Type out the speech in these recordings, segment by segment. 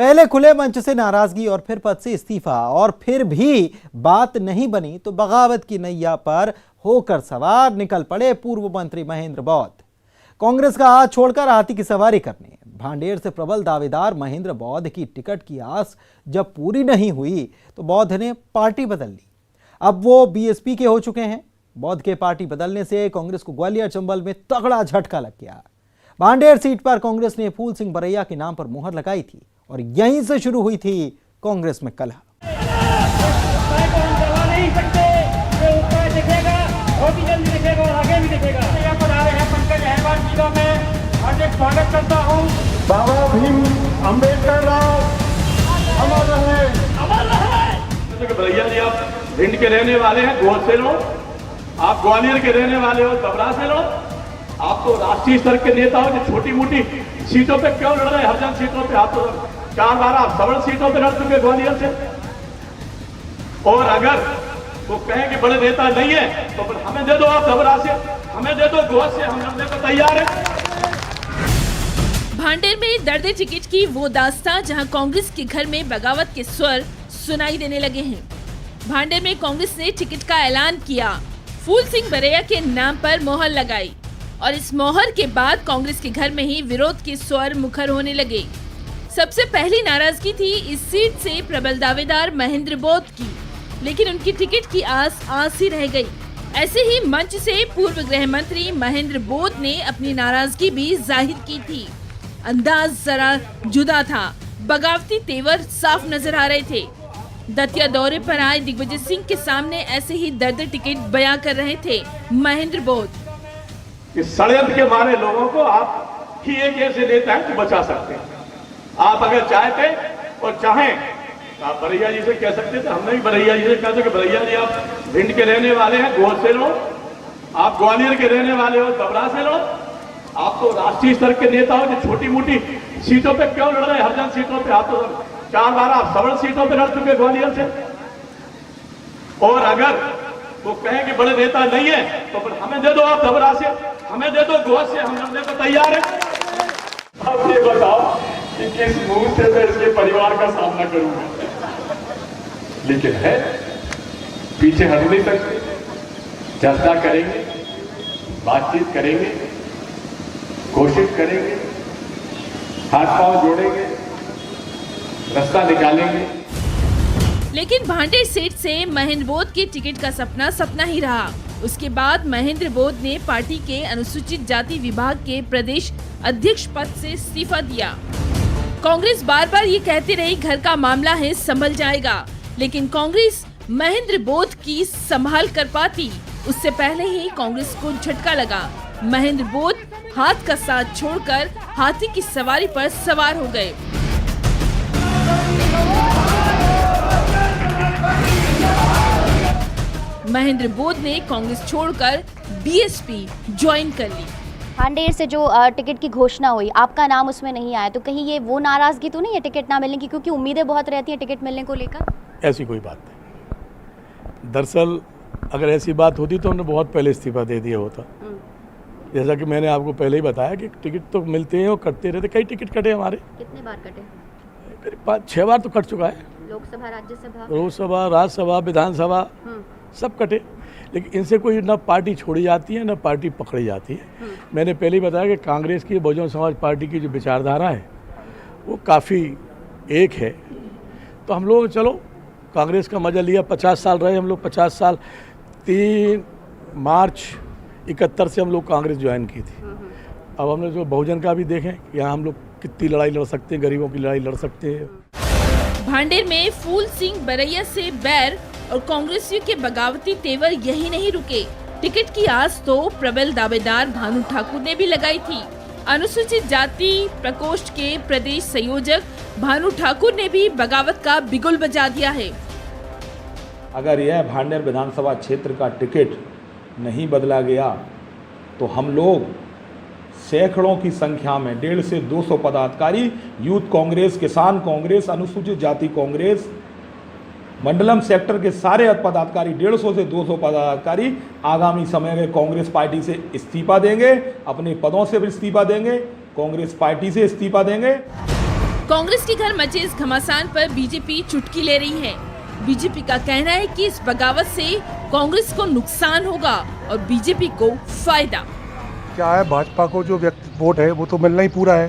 पहले खुले मंच से नाराजगी और फिर पद से इस्तीफा और फिर भी बात नहीं बनी तो बगावत की नैया पर होकर सवार निकल पड़े पूर्व मंत्री महेंद्र बौद्ध। कांग्रेस का हाथ छोड़कर हाथी की सवारी करने भांडेर से प्रबल दावेदार महेंद्र बौद्ध की टिकट की आस जब पूरी नहीं हुई तो बौद्ध ने पार्टी बदल ली। अब वो बीएसपी के हो चुके हैं। बौद्ध के पार्टी बदलने से कांग्रेस को ग्वालियर चंबल में तगड़ा झटका लग गया। भांडेर सीट पर कांग्रेस ने फूल सिंह बरैया के नाम पर मुहर लगाई थी और यहीं से शुरू हुई थी कांग्रेस में कलह। स्वागत करता हूं। बाबा भीम अम्बेडकर राव अमर रहे, अमर रहे। भैया जी आप भिंड के रहने वाले हैं, गोद से लो। आप ग्वालियर के रहने वाले हो, तबला से लो। आप तो राष्ट्रीय स्तर के नेता हो जो छोटी मोटी सीटों पे क्यों लड़ रहे? हर जन सीटों पे आप तो 4 बार आप सबल सीटों पे लड़ चुके ग्वालियर से। और अगर वो कहें कि बड़े नेता नहीं है तो फिर हमें दे दो, आप तबला से, हमें दे दो, गोद से, हम लड़ने को तैयार है। भांडेर में दर्द टिकट की वो दास्तां जहां कांग्रेस के घर में बगावत के स्वर सुनाई देने लगे हैं। भांडेर में कांग्रेस ने टिकट का ऐलान किया, फूल सिंह बरैया के नाम पर मोहर लगाई और इस मोहर के बाद कांग्रेस के घर में ही विरोध के स्वर मुखर होने लगे। सबसे पहली नाराजगी थी इस सीट से प्रबल दावेदार महेंद्र बौद्ध की, लेकिन उनकी टिकट की आस ही रह गई। ऐसे ही मंच से पूर्व गृह मंत्री महेंद्र बौद्ध ने अपनी नाराजगी भी जाहिर की थी। अंदाज जरा जुदा था, बगावती तेवर साफ नजर आ रहे थे। दतिया दौरे पर आए दिग्विजय सिंह के सामने ऐसे ही दर्द टिकट बयां कर रहे थे महेंद्र बौद्ध। इस षड्यंत्र के मारे लोगों को आप ही एक ऐसे नेता हैं जो बचा सकते हैं। आप अगर चाहते और चाहें तो आप बरैया जी से कह सकते थे। हमने भी बरैया जी से कहा था कि बरैया जी आप भिंड के रहने वाले हैं, गोद से लो। आप ग्वालियर के रहने वाले हो, तबला से लो। आप तो राष्ट्रीय स्तर के नेता हो जो छोटी मोटी सीटों पे क्यों लड़ रहे? हर जन सीटों पे आप तो 4 बार आप सबल सीटों पे लड़ चुके ग्वालियर से। और अगर वो कहें कि बड़े नेता नहीं है तो फिर हमें दे दो, आप तबला से, हमें दे दो, गोद से, हम लड़ने को तैयार है। आप ये बताओ कि किस मुंह से मैं इसके परिवार का सामना करूंगा? लेकिन है, पीछे हट नहीं सकते। चर्चा करेंगे, बातचीत करेंगे, कोशिश करेंगे, हाथ पांव जोड़ेंगे, रास्ता निकालेंगे। लेकिन भांडेर सीट से महेंद्र बौद्ध के टिकट का सपना ही रहा। उसके बाद महेंद्र बौद्ध ने पार्टी के अनुसूचित जाति विभाग के प्रदेश अध्यक्ष पद से इस्तीफा दिया। कांग्रेस बार बार ये कहती रही घर का मामला है, संभल जाएगा, लेकिन कांग्रेस महेंद्र बौद्ध की संभाल कर पाती उससे पहले ही कांग्रेस को झटका लगा। महेंद्र बौद्ध हाथ का साथ छोड़कर हाथी की सवारी पर सवार हो गए। महेंद्र बौद्ध ने कांग्रेस छोड़कर बीएसपी ज्वाइन कर ली। भांडेर से जो टिकट की घोषणा हुई, आपका नाम उसमें नहीं आया, तो कहीं ये वो नाराजगी तो नहीं है टिकट ना मिलने की? क्योंकि उम्मीदें बहुत रहती हैं टिकट मिलने को लेकर। ऐसी कोई बात नहीं। दरअसल अगर ऐसी बात होती तो हमने बहुत पहले इस्तीफा दे दिया होता। जैसा कि मैंने आपको पहले ही बताया कि टिकट तो मिलते हैं और कटते रहते। कई टिकट कटे हमारे। कितने बार कटे? करीब 5-6 बार तो कट चुका है। लोकसभा, राज्यसभा, लोकसभा, राज्यसभा, विधानसभा सब कटे। लेकिन इनसे कोई ना पार्टी छोड़ी जाती है ना पार्टी पकड़ी जाती है। मैंने पहले ही बताया कि कांग्रेस की बहुजन समाज पार्टी की जो विचारधारा है वो काफ़ी एक है। तो हम लोग चलो कांग्रेस का मजा लिया। 50 साल रहे हम लोग, 50 साल। 3 मार्च 71 से हम लोग कांग्रेस ज्वाइन की थी। अब हमने जो बहुजन का भी देखें, यहाँ हम लोग कितनी लड़ाई लड़ सकते हैं, गरीबों की लड़ाई लड़ सकते हैं। भांडेर में फूल सिंह बरैया से बैर और कांग्रेसियों के बगावती तेवर यही नहीं रुके। टिकट की आस तो प्रबल दावेदार भानु ठाकुर ने भी लगाई थी। अनुसूचित जाति प्रकोष्ठ के प्रदेश संयोजक भानु ठाकुर ने भी बगावत का बिगुल बजा दिया है। अगर यह भांडेर विधानसभा क्षेत्र का टिकट नहीं बदला गया तो हम लोग सैकड़ों की संख्या में 150 से 200 पदाधिकारी, यूथ कांग्रेस, किसान कांग्रेस, अनुसूचित जाति कांग्रेस, मंडलम सेक्टर के सारे पदाधिकारी, 150 से 200 पदाधिकारी आगामी समय में कांग्रेस पार्टी से इस्तीफा देंगे, अपने पदों से भी इस्तीफा देंगे, कांग्रेस पार्टी से इस्तीफा देंगे। कांग्रेस के घर मचे इस घमासान पर बीजेपी चुटकी ले रही है। बीजेपी का कहना है कि इस बगावत से कांग्रेस को नुकसान होगा और बीजेपी को फायदा। क्या है, भाजपा को जो व्यक्ति वोट है वो तो मिलना ही पूरा है।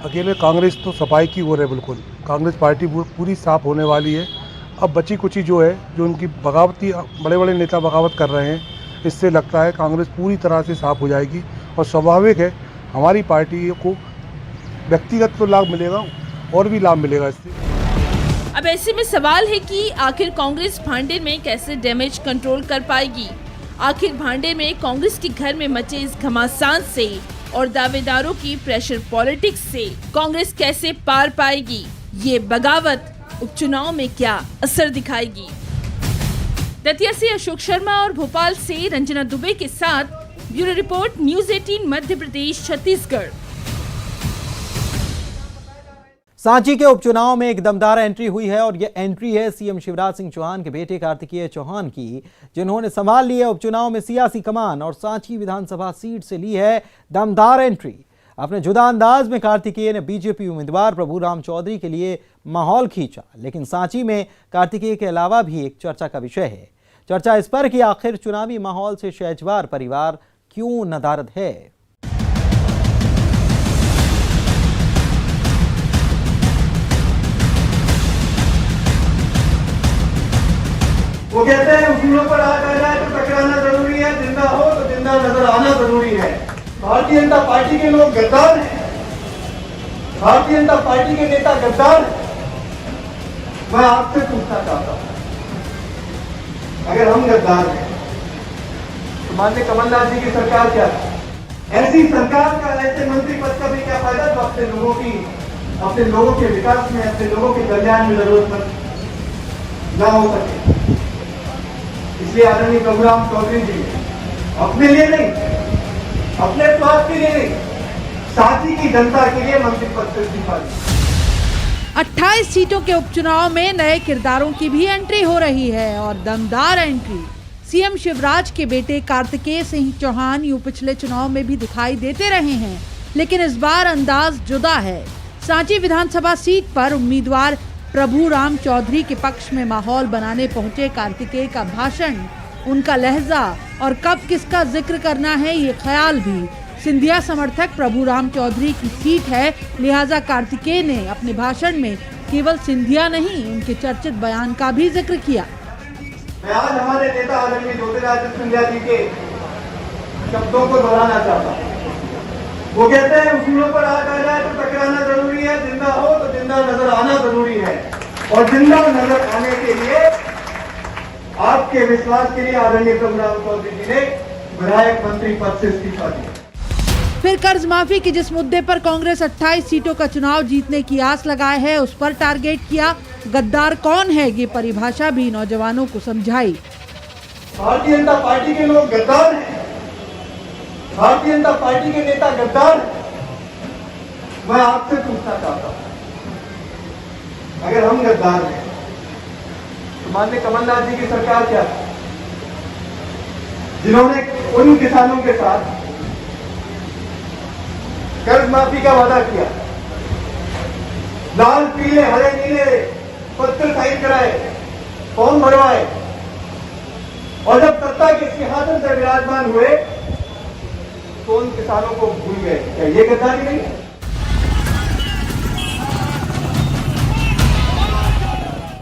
अकेले कांग्रेस तो सफाई की ओर है, बिल्कुल कांग्रेस पार्टी पूरी साफ होने वाली है। अब बची कुची जो है, जो उनकी बगावती बड़े बड़े नेता बगावत कर रहे हैं, इससे लगता है कांग्रेस पूरी तरह से साफ हो जाएगी। और स्वाभाविक है हमारी पार्टी को व्यक्तिगत तो लाभ मिलेगा और भी लाभ मिलेगा इससे। अब ऐसे में सवाल है कि आखिर कांग्रेस भांडे में कैसे डैमेज कंट्रोल कर पाएगी। आखिर भांडे में कांग्रेस के घर में मचे इस घमासान से और दावेदारों की प्रेशर पॉलिटिक्स से कांग्रेस कैसे पार पाएगी। ये बगावत उपचुनाव में क्या असर दिखाएगी। दतिया से अशोक शर्मा और भोपाल से रंजना दुबे के साथ bureau report, news 18 Madhya Pradesh Chhattisgarh. Sanchi के उपचुनाव में एक दमदार एंट्री हुई है और ये एंट्री है सीएम शिवराज सिंह चौहान के बेटे कार्तिकेय चौहान की, जिन्होंने संभाल ली है उपचुनाव में सियासी कमान और सांची विधानसभा सीट से ली है दमदार एंट्री। अपने जुदा अंदाज में कार्तिकेय ने बीजेपी उम्मीदवार प्रभुराम चौधरी के लिए माहौल खींचा, लेकिन सांची में कार्तिकेय के अलावा भी एक चर्चा का विषय है। चर्चा इस पर कि आखिर चुनावी माहौल से शहजवार परिवार क्यों नदारद है। वो कहते हैं उसूलों पर आग आ जाए तो टकराना जरूरी है, जिंदा हो तो जिंदा नजर आना जरूरी है। भारतीय जनता पार्टी के लोग गद्दार हैं, भारतीय जनता पार्टी के नेता गद्दार हैं। मैं आपसे पूछना चाहता हूं, अगर हम गद्दार हैं तो माननीय कमलनाथ जी की सरकार क्या है? ऐसी सरकार का, ऐसे मंत्री पद का भी क्या फायदा जो अपने लोगों के विकास में, अपने लोगों के कल्याण में जरूरत ना हो सके। इसलिए आदरणीय प्रभुराम चौधरी जी अपने लिए नहीं, अपने स्वार्थ के लिए नहीं, सांची की जनता के लिए मंत्री पद से इस्तीफा दिया। 28 सीटों के उपचुनाव में नए किरदारों की भी एंट्री हो रही है और दमदार एंट्री सीएम शिवराज के बेटे कार्तिकेय सिंह चौहान यूं पिछले चुनाव में भी दिखाई देते रहे हैं, लेकिन इस बार अंदाज जुदा है। सांची विधानसभा सीट पर उम्मीदवार प्रभुराम चौधरी के पक्ष में माहौल बनाने पहुंचे कार्तिकेय का भाषण, उनका लहजा और कब किसका जिक्र करना है ये ख्याल भी। सिंधिया समर्थक प्रभुराम चौधरी की सीट है, लिहाजा कार्तिकेय ने अपने भाषण में केवल सिंधिया नहीं, उनके चर्चित बयान का भी जिक्र किया। मैं आज हमारे नेता आदरणीय ज्योतिरादित्य सिंधिया जी के शब्दों को दोहराना चाहता हूँ। वो कहते हैं उसूलों पर आग आ जाए तो टकराना जरूरी है, जिंदा हो तो जिंदा नजर आना जरूरी है। और जिंदा नजर आने के लिए, आपके विश्वास के लिए आदरणीय प्रभुराम चौधरी जी ने विधायक मंत्री पद से इस्तीफा दिया। फिर कर्ज माफी के जिस मुद्दे पर कांग्रेस 28 सीटों का चुनाव जीतने की आस लगाए है, उस पर टारगेट किया। गद्दार कौन है ये परिभाषा भी नौजवानों को समझाई। भारतीय जनता पार्टी के लोग गद्दार हैं, भारतीय जनता पार्टी के नेता गद्दार हैं। मैं आपसे पूछना चाहता हूं, अगर हम गद्दार हैं तो माननीय कमलनाथ जी की सरकार क्या है, जिन्होंने उन किसानों के साथ कर्ज माफी का वादा किया, लाल पीले हरे नीले पत्र साइन कराए, फॉर्म भरवाए, और जब सत्ता के सिंहासन से विराजमान हुए तो उन किसानों को भूल गए। क्या ये गद्दारी नहीं है?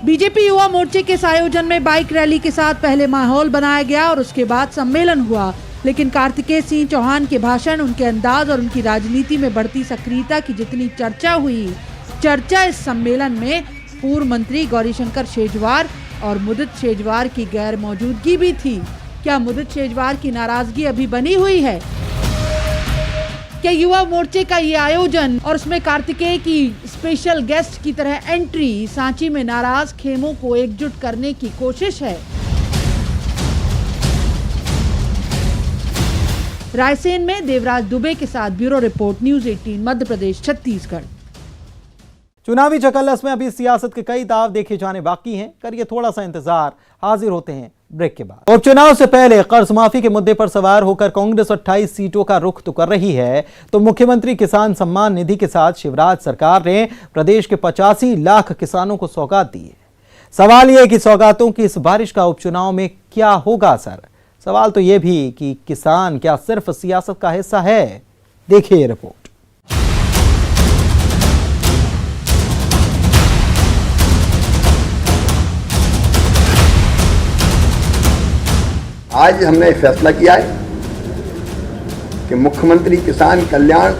बीजेपी युवा मोर्चे के इस आयोजन में बाइक रैली के साथ पहले माहौल बनाया गया और उसके बाद सम्मेलन हुआ, लेकिन कार्तिकेय सिंह चौहान के भाषण, उनके अंदाज और उनकी राजनीति में बढ़ती सक्रियता की जितनी चर्चा हुई, चर्चा इस सम्मेलन में पूर्व मंत्री गौरीशंकर शेजवार और मुदित शेजवार की गैर मौजूदगी भी थी। क्या मुदित शेजवार की नाराजगी अभी बनी हुई है? क्या युवा मोर्चे का ये आयोजन और उसमें कार्तिकेय की स्पेशल गेस्ट की तरह एंट्री सांची में नाराज खेमों को एकजुट करने की कोशिश है? रायसेन में देवराज दुबे के साथ bureau report, news 18 Madhya Pradesh Chhattisgarh. चुनावी चकल्लस में अभी सियासत के कई दाव देखे जाने बाकी हैं। करिए थोड़ा सा इंतजार, हाजिर होते हैं ब्रेक के बाद। उपचुनाव से पहले कर्ज माफी के मुद्दे पर सवार होकर कांग्रेस 28 सीटों का रुख तो कर रही है, तो मुख्यमंत्री किसान सम्मान निधि के साथ शिवराज सरकार ने प्रदेश के 85 लाख किसानों को सौगात दी है। सवाल यह कि सौगातों की इस बारिश का उपचुनाव में क्या होगा असर। सवाल तो यह भी कि किसान क्या सिर्फ सियासत का हिस्सा है। देखिए ये रिपोर्ट। आज हमने फैसला किया है कि मुख्यमंत्री किसान कल्याण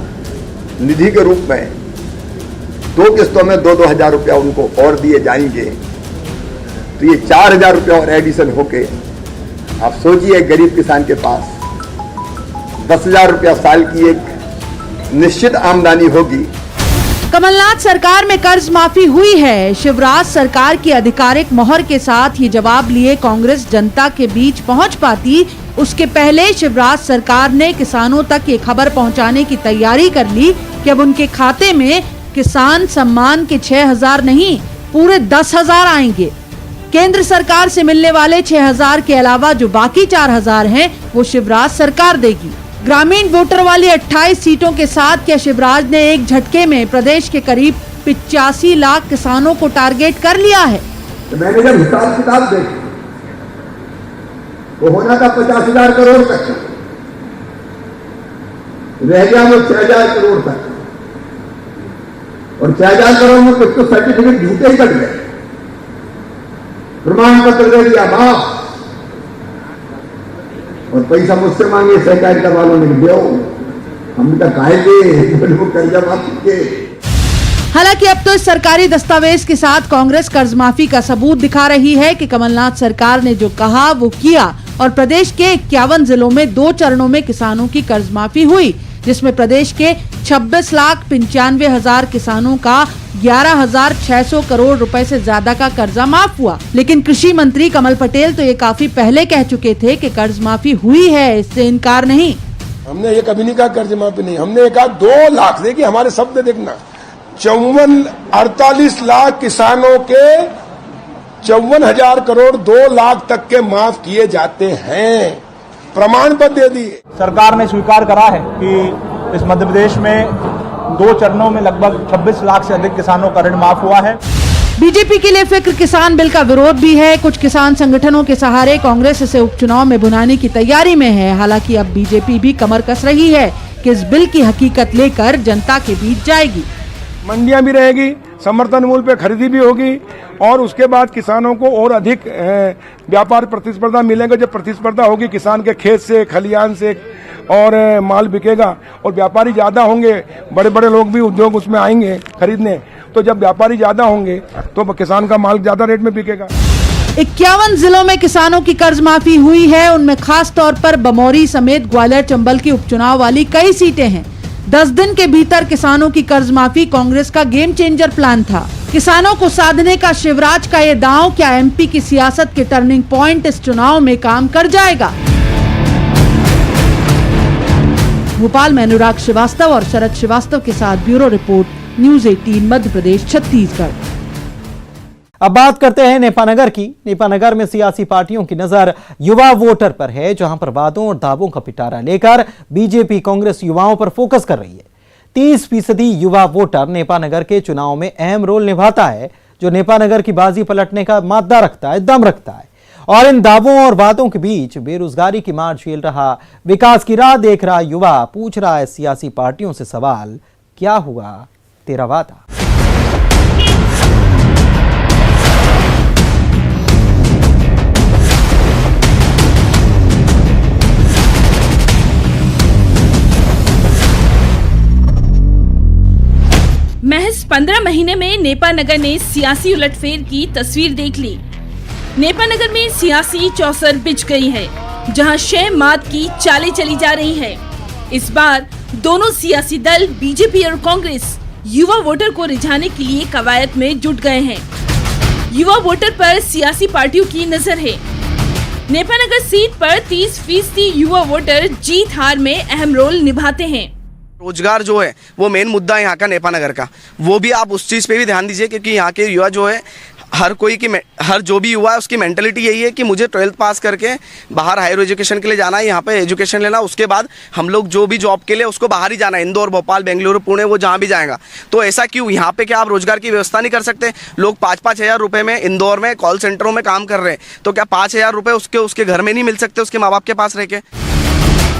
निधि के रूप में 2 किस्तों में 2-2 हजार रुपया उनको और दिए जाएंगे। तो ये 4,000 रुपया और एडिशन होके आप सोचिए गरीब किसान के पास 10,000 रुपया साल की एक निश्चित आमदनी होगी। कमलनाथ सरकार में कर्ज माफी हुई है। शिवराज सरकार की आधिकारिक मोहर के साथ ये जवाब लिए कांग्रेस जनता के बीच पहुंच पाती, उसके पहले शिवराज सरकार ने किसानों तक ये खबर पहुंचाने की तैयारी कर ली कि अब उनके खाते में किसान सम्मान के 6,000 नहीं पूरे 10,000 आएंगे। केंद्र सरकार से मिलने वाले 6,000 के अलावा जो बाकी 4,000 हैं वो शिवराज सरकार देगी। ग्रामीण वोटर वाली 28 सीटों के साथ क्या शिवराज ने एक झटके में प्रदेश के करीब 85 लाख किसानों को टारगेट कर लिया है? तो मैंने जब हिसाब किताब देखा वो होना था 50,000 करोड़ तक, रह गया वो 6,000 करोड़ तक, और 6,000 करोड़ में कुछ तो सर्टिफिकेट झूठे ही कट गए, प्रमाण पत्र दे दिया माफ, और पैसा मुझसे मांगे सहकारिता वालों ने दो, हम तो काहे कर्जा माफी के। हालांकि अब तो इस सरकारी दस्तावेज के साथ कांग्रेस कर्ज माफी का सबूत दिखा रही है कि कमलनाथ सरकार ने जो कहा वो किया, और प्रदेश के 51 जिलों में 2 चरणों में किसानों की कर्ज माफी हुई, जिसमें प्रदेश के 26,95,000 किसानों का 11,600 करोड़ रुपए से ज्यादा का कर्जा माफ हुआ। लेकिन कृषि मंत्री कमल पटेल तो ये काफी पहले कह चुके थे कि कर्ज माफी हुई है, इससे इनकार नहीं। हमने ये कभी नहीं कहा कर्ज माफी नहीं, हमने कहा 2 लाख, देखिए हमारे शब्द देखना, 48 लाख किसानों के 54,000 करोड़ 2 लाख तक के माफ किए जाते हैं, प्रमाण पत्र दे दिए। सरकार ने स्वीकार करा है कि इस मध्य प्रदेश में 2 चरणों में लगभग 26 लाख से अधिक किसानों का ऋण माफ हुआ है। बीजेपी के लिए फिक्र किसान बिल का विरोध भी है। कुछ किसान संगठनों के सहारे कांग्रेस इसे उपचुनाव में भुनाने की तैयारी में है। हालांकि अब बीजेपी भी कमर कस रही है कि इस बिल की हकीकत लेकर जनता के बीच जाएगी। मंडियां भी रहेगी, समर्थन मूल्य पे खरीदी भी होगी, और उसके बाद किसानों को और अधिक व्यापार प्रतिस्पर्धा मिलेगा। जब प्रतिस्पर्धा होगी किसान के खेत से, खलियान से, और माल बिकेगा और व्यापारी ज्यादा होंगे, बड़े बड़े लोग भी उद्योग उसमें आएंगे खरीदने, तो जब व्यापारी ज्यादा होंगे तो किसान का माल ज्यादा रेट में बिकेगा। 51 जिलों में किसानों की कर्ज माफी हुई है। उनमें खास तौर पर बमौरी समेत ग्वालियर चंबल की उपचुनाव वाली कई सीटें हैं। 10 दिन के भीतर किसानों की कर्ज माफी कांग्रेस का गेम चेंजर प्लान था। किसानों को साधने का शिवराज का ये दांव क्या एमपी की सियासत के टर्निंग पॉइंट इस चुनाव में काम कर जाएगा? भोपाल में अनुराग श्रीवास्तव और शरद श्रीवास्तव के साथ bureau report, news 18 Madhya Pradesh Chhattisgarh. अब बात करते हैं नेपानगर की। नेपानगर में सियासी पार्टियों की नजर युवा वोटर पर है, जहां पर वादों और दावों का पिटारा लेकर बीजेपी कांग्रेस युवाओं पर फोकस कर रही है। 30% युवा वोटर नेपानगर के चुनाव में अहम रोल निभाता है, जो नेपानगर की बाजी पलटने का मादा रखता है, दम रखता है। और इन दावों और वादों के बीच बेरोजगारी की मार झेल रहा, विकास की राह देख रहा युवा पूछ रहा है सियासी पार्टियों से सवाल, क्या हुआ तेरा वादा? महज 15 महीने में नेपानगर ने सियासी उलटफेर की तस्वीर देख ली। नेपानगर में सियासी चौसर बिछ गई है, जहां शह मात की चालें चली जा रही है। इस बार दोनों सियासी दल बीजेपी और कांग्रेस युवा वोटर को रिझाने के लिए कवायद में जुट गए हैं। युवा वोटर पर सियासी पार्टियों की नजर है। नेपानगर सीट पर 30% युवा वोटर जीत हार में अहम रोल निभाते हैं। रोजगार जो है वो मेन मुद्दा है यहाँ का नेपानगर का, वो भी आप उस चीज़ पे भी ध्यान दीजिए, क्योंकि यहाँ के युवा जो है हर कोई की हर जो भी युवा है उसकी मेंटलिटी यही है कि मुझे 12th पास करके बाहर हायर एजुकेशन के लिए जाना है, यहाँ पे एजुकेशन लेना, उसके बाद हम लोग जो भी जॉब के लिए उसको बाहर ही जाना है, इंदौर, भोपाल, बेंगलुरु, पुणे, वो जहाँ भी जाएगा। तो ऐसा क्यों, यहाँ पे क्या आप रोजगार की व्यवस्था नहीं कर सकते? लोग 5-5 हज़ार रुपये में इंदौर में कॉल सेंटरों में काम कर रहे हैं, तो क्या 5 हज़ार रुपये उसके घर में नहीं मिल सकते उसके माँ बाप के पास रह के?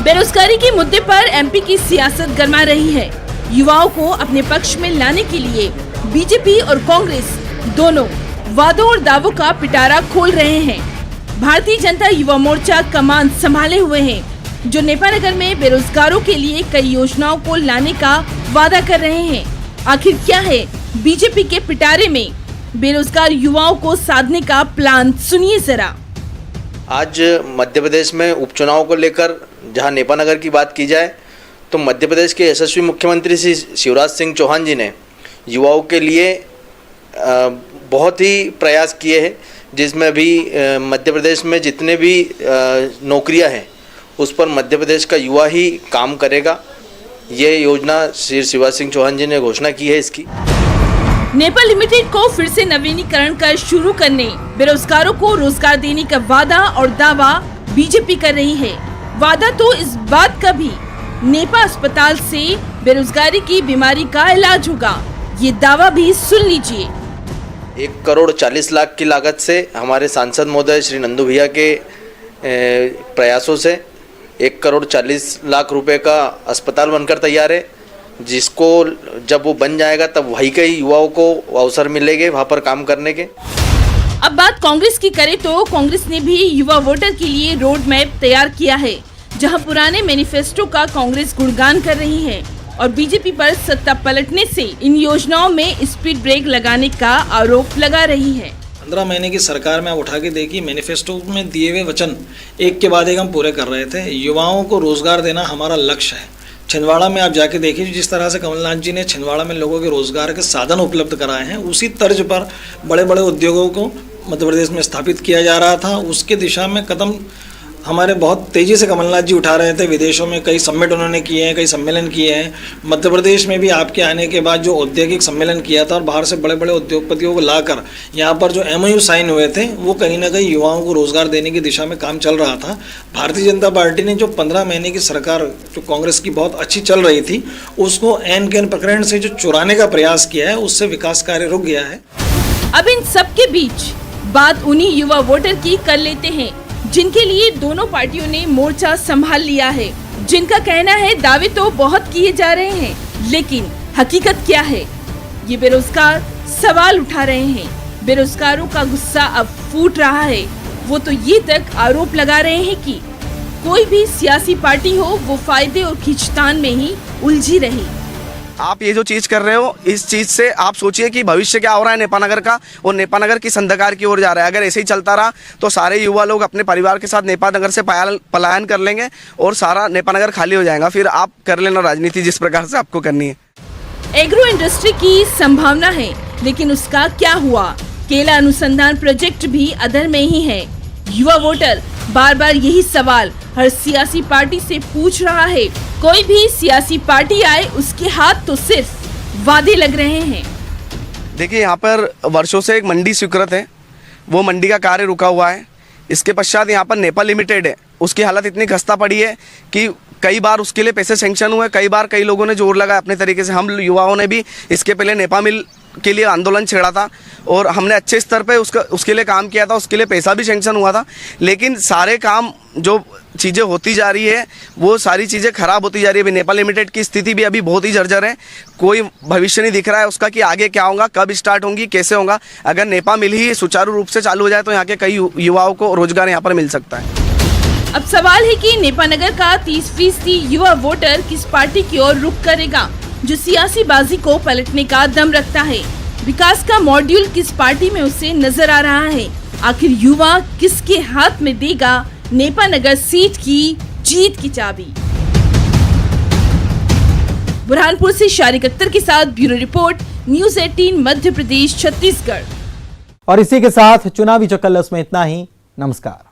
बेरोजगारी के मुद्दे पर एमपी की सियासत गरमा रही है। युवाओं को अपने पक्ष में लाने के लिए बीजेपी और कांग्रेस दोनों वादों और दावों का पिटारा खोल रहे हैं। भारतीय जनता युवा मोर्चा कमान संभाले हुए हैं, जो नेपानगर में बेरोजगारों के लिए कई योजनाओं को लाने का वादा कर रहे हैं। आखिर क्या है बीजेपी के पिटारे में बेरोजगार युवाओं को साधने का प्लान? सुनिए जरा। आज मध्य प्रदेश में उपचुनाव को लेकर जहां नेपानगर की बात की जाए तो मध्य प्रदेश के यशस्वी मुख्यमंत्री श्री शिवराज सिंह चौहान जी ने युवाओं के लिए बहुत ही प्रयास किए हैं, जिसमें अभी मध्य प्रदेश में जितने भी नौकरियां हैं उस पर मध्य प्रदेश का युवा ही काम करेगा। ये योजना श्री शिवराज सिंह चौहान जी ने घोषणा की है इसकी। नेपा लिमिटेड को फिर से नवीनीकरण कर शुरू करने, बेरोजगारों को रोजगार देने का वादा और दावा बीजेपी कर रही है। वादा तो इस बात का भी, नेपा अस्पताल से बेरोजगारी की बीमारी का इलाज होगा। ये दावा भी सुन लीजिए। 1,40,00,000 की लागत से हमारे सांसद महोदय श्री नंदू भैया के प्रयासों से 1,40,00,000 रुपए का अस्पताल बनकर तैयार है, जिसको जब वो बन जाएगा तब वहीं के युवाओं को अवसर मिलेंगे वहाँ पर काम करने के। अब बात कांग्रेस की करे तो कांग्रेस ने भी युवा वोटर के लिए रोड मैप तैयार किया है, जहां पुराने मैनिफेस्टो का कांग्रेस गुणगान कर रही है और बीजेपी पर सत्ता पलटने से इन योजनाओं में स्पीड ब्रेक लगाने का आरोप लगा रही है। 15 महीने की सरकार में आप उठा के देखिए, मैनिफेस्टो में दिए हुए वचन एक के बाद एक हम पूरे कर रहे थे। युवाओं को रोजगार देना हमारा लक्ष्य है। छिंदवाड़ा में आप जाके देखिए, जिस तरह से कमलनाथ जी ने छिंदवाड़ा में लोगों के रोजगार के साधन उपलब्ध कराए हैं, उसी तर्ज पर बड़े बड़े उद्योगों को मध्य प्रदेश में स्थापित किया जा रहा था। उसके दिशा में कदम हमारे बहुत तेज़ी से कमलनाथ जी उठा रहे थे। विदेशों में कई समिट उन्होंने किए हैं, कई सम्मेलन किए हैं। मध्य प्रदेश में भी आपके आने के बाद जो औद्योगिक सम्मेलन किया था और बाहर से बड़े बड़े उद्योगपतियों को लाकर यहाँ पर जो MOU साइन हुए थे, वो कहीं ना कहीं युवाओं को रोजगार देने की दिशा में काम चल रहा था। भारतीय जनता पार्टी ने जो 15 महीने की सरकार जो कांग्रेस की बहुत अच्छी चल रही थी, उसको एन कैन प्रकरण से जो चुराने का प्रयास किया है, उससे विकास कार्य रुक गया है। अब इन सब के बीच बात उन्हीं युवा वोटर की कर लेते हैं जिनके लिए दोनों पार्टियों ने मोर्चा संभाल लिया है, जिनका कहना है दावे तो बहुत किए जा रहे हैं, लेकिन हकीकत क्या है? ये बेरोजगार सवाल उठा रहे हैं। बेरोजगारों का गुस्सा अब फूट रहा है। वो तो ये तक आरोप लगा रहे हैं कि कोई भी सियासी पार्टी हो, वो फायदे और खींचतान में ही उलझी रही। आप ये जो चीज़ कर रहे हो, इस चीज़ से आप सोचिए कि भविष्य क्या हो रहा है नेपानगर का, और नेपानगर किस अंधकार की ओर जा रहा है। अगर ऐसे ही चलता रहा तो सारे युवा लोग अपने परिवार के साथ नेपानगर से पलायन कर लेंगे और सारा नेपानगर खाली हो जाएगा। फिर आप कर लेना राजनीति जिस प्रकार से आपको करनी है। एग्रो इंडस्ट्री की संभावना है, लेकिन उसका क्या हुआ? केला अनुसंधान प्रोजेक्ट भी अधर में ही है। युवा वोटर बार बार यही सवाल हर सियासी पार्टी से पूछ रहा है। कोई भी सियासी पार्टी आए, उसके हाथ तो सिर्फ वादे लग रहे हैं। देखिए, यहाँ पर वर्षों से एक मंडी स्वीकृत है, वो मंडी का कार्य रुका हुआ है। इसके पश्चात यहाँ पर नेपा लिमिटेड है, उसकी हालत इतनी खस्ता पड़ी है कि कई बार उसके लिए पैसे सैंक्शन हुए, कई बार कई लोगों ने जोर लगाया अपने तरीके से। हम युवाओं ने भी इसके पहले नेपा मिल के लिए आंदोलन छेड़ा था और हमने अच्छे स्तर पे उसके लिए काम किया था, उसके लिए पैसा भी सैंक्शन हुआ था। लेकिन सारे काम जो चीज़ें होती जा रही है, वो सारी चीज़ें खराब होती जा रही है। अभी नेपा लिमिटेड की स्थिति भी अभी बहुत ही जर्जर है। कोई भविष्य नहीं दिख रहा है उसका कि आगे क्या होगा, कब स्टार्ट होंगी, कैसे होगा। अगर नेपा मिल ही सुचारू रूप से चालू हो जाए तो यहाँ के कई युवाओं को रोजगार यहाँ पर मिल सकता है। अब सवाल है कि नेपानगर का 30% युवा वोटर किस पार्टी की ओर रुख करेगा, जो सियासी बाजी को पलटने का दम रखता है। विकास का मॉड्यूल किस पार्टी में उसे नजर आ रहा है? आखिर युवा किसके हाथ में देगा नेपानगर सीट की जीत की चाबी? बुरहानपुर से शारिक अख्तर के साथ bureau report, news 18 Madhya Pradesh Chhattisgarh. और इसी के साथ चुनावी चौकस में इतना ही। नमस्कार।